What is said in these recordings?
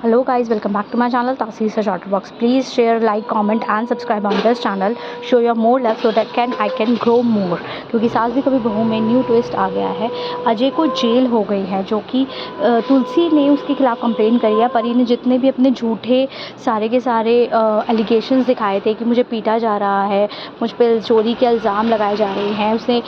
Hello guys, welcome back to my channel Taseer Chatterbox. Please share, like, comment and subscribe on this channel. Show your more love so that I can grow more. क्योंकि सास भी कभी बहू में new twist आ गया है। अजय को jail हो गई है, जो कि तुलसी ने उसके खिलाफ़ कंप्लेन करी है। परी ने जितने भी अपने झूठे सारे के सारे एलिगेशंस दिखाए थे कि मुझे पीटा जा रहा है, मुझ पर चोरी के इल्ज़ाम लगाए जा रहे हैं। उसने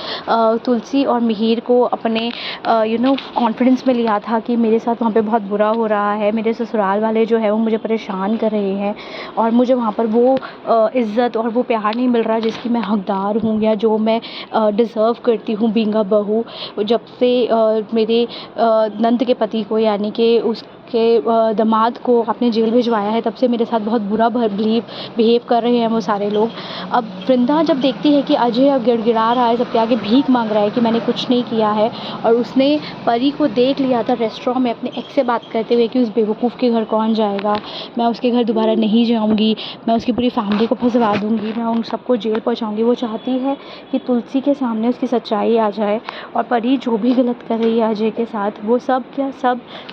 तुलसी और मिहिर को अपने कॉन्फिडेंस में लिया था कि मेरे साथ वहाँ पे बहुत बुरा हो रहा है, मेरे ससुराल वाले जो है वो मुझे परेशान कर रहे हैं और मुझे वहाँ पर वो इज़्ज़त और वो प्यार नहीं मिल रहा जिसकी मैं हकदार हूँ या जो मैं डिज़र्व करती हूँ बीइंग अ बहू। जब से मेरे नंद के पति को यानी कि उसके दामाद को आपने जेल भिजवाया है, तब से मेरे साथ बहुत बुरा बिहेव कर रहे हैं वो सारे लोग। अब वृंदा जब देखती है कि अजय अब गिड़गिड़ा रहा है, सबके आगे भीख मांग रहा है कि मैंने कुछ नहीं किया है, और उसने परी को देख लिया था रेस्टोरेंट में अपने एक्स से बात करते हुए कि उस बेवकूफ़ के घर कौन जाएगा, मैं उसके घर दोबारा नहीं जाऊंगी, मैं उसकी पूरी फैमिली को फंसवा दूंगी, मैं उन सबको जेल पहुंचाऊंगी। वो चाहती है कि तुलसी के सामने उसकी सच्चाई आ जाए और परी जो भी गलत कर रही है अजय के साथ, वो सब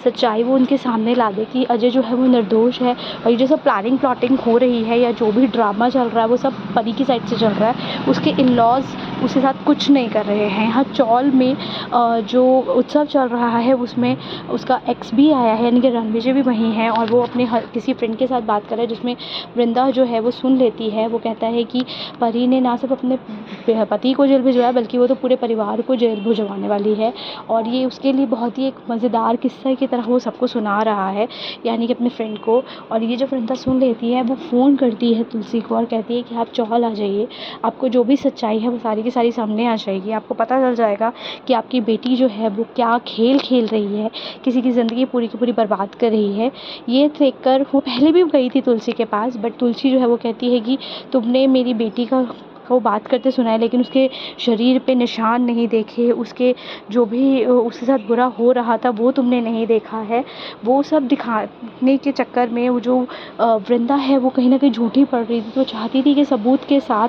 सच्चाई वो उनके सामने ला दे कि अजय जो है वो निर्दोष है। और ये जो सब प्लाटिंग हो रही है या जो भी ड्रामा चल रहा है वो सब परी की साइड से चल रहा है। उसके इन-लॉज़ उसके साथ कुछ नहीं कर रहे हैं। यहाँ चौल में जो उत्सव चल रहा है उसमें उसका एक्स भी आया है, यानी कि रणविजय भी वहीं है और वो अपने किसी फ्रेंड के साथ बात कर रहा है, जिसमें वृंदा जो है वो सुन लेती है। वो कहता है कि परी ने ना सिर्फ अपने पति को जेल भिजवाया बल्कि वो तो पूरे परिवार को जेल भिजवाने वाली है, और ये उसके लिए बहुत ही एक मज़ेदार किस्सा की तरह वो सबको सुना रहा है, यानी कि अपने फ्रेंड को। और ये जो वृंदा सुन लेती है वो फ़ोन करती है तुलसी को और कहती है कि आप चौल आ जाइए, आपको जो भी सच्चाई है वो सारी की सारी सामने आ जाएगी, आपको पता चल जाएगा कि आपकी बेटी जो है वो क्या खेल खेल रही है, किसी की ज़िंदगी पूरी की पूरी बर्बाद कर रही है। ये देखकर वो पहले भी गई थी तुलसी के पास, बट तुलसी जो है वो कहती है कि तुमने मेरी बेटी को बात करते सुना है लेकिन उसके शरीर पे निशान नहीं देखे, उसके जो भी उसके साथ बुरा हो रहा था वो तुमने नहीं देखा है। वो सब दिखाने के चक्कर में वो जो वृंदा है वो कहीं ना कहीं झूठी पड़ रही थी। तो चाहती थी कि सबूत के साथ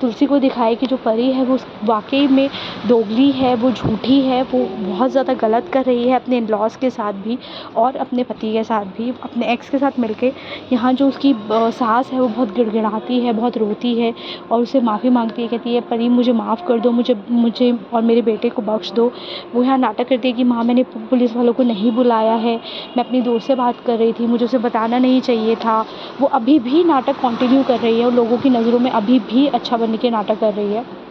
तुलसी को दिखाए कि जो परी है वो वाकई में दोगली है, वो झूठी है, वो बहुत ज़्यादा गलत कर रही है अपने इन-लॉज़ के साथ भी और अपने पति के साथ भी, अपने एक्स के साथ मिलके। यहाँ जो उसकी सास है वो बहुत गिड़गिड़ाती है, बहुत रोती है और उससे माफ़ी मांगती है, कहती है परी मुझे माफ़ कर दो, मुझे और मेरे बेटे को बख्श दो। वो यहाँ नाटक करती है कि माँ मैंने पुलिस वालों को नहीं बुलाया है, मैं अपनी दोस्त से बात कर रही थी, मुझे उसे बताना नहीं चाहिए था। वो अभी भी नाटक कंटिन्यू कर रही है और लोगों की नज़रों में अभी भी अच्छा बनने के नाटक कर रही है।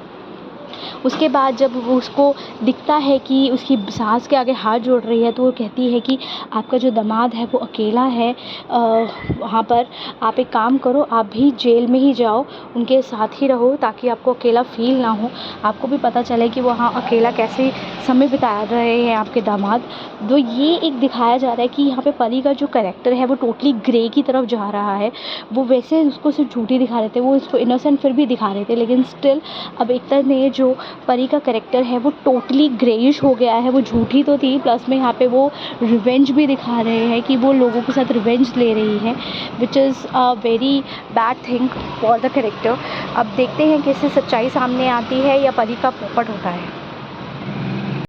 उसके बाद जब वो उसको दिखता है कि उसकी सास के आगे हाथ जोड़ रही है, तो वो कहती है कि आपका जो दामाद है वो अकेला है, वहाँ पर आप एक काम करो, आप भी जेल में ही जाओ, उनके साथ ही रहो ताकि आपको अकेला फ़ील ना हो, आपको भी पता चले कि वहाँ अकेला कैसे समय बिता रहे हैं आपके दामाद। तो ये एक दिखाया जा रहा है कि यहाँ पे परी का जो कैरेक्टर है वो टोटली ग्रे की तरफ जा रहा है। वो वैसे उसको सिर्फ झूठी दिखा रहे थे, वो उसको इनोसेंट फिर भी दिखा रहे थे, लेकिन स्टिल अब एकता ने जो परी का कैरेक्टर है वो टोटली ग्रेइश हो गया है। वो झूठी तो थी, प्लस में यहाँ पे वो रिवेंज भी दिखा रहे हैं कि वो लोगों के साथ रिवेंज ले रही है, which is a very bad thing for the character. अब देखते हैं कैसे सच्चाई सामने आती है या परी का पोपट होता है।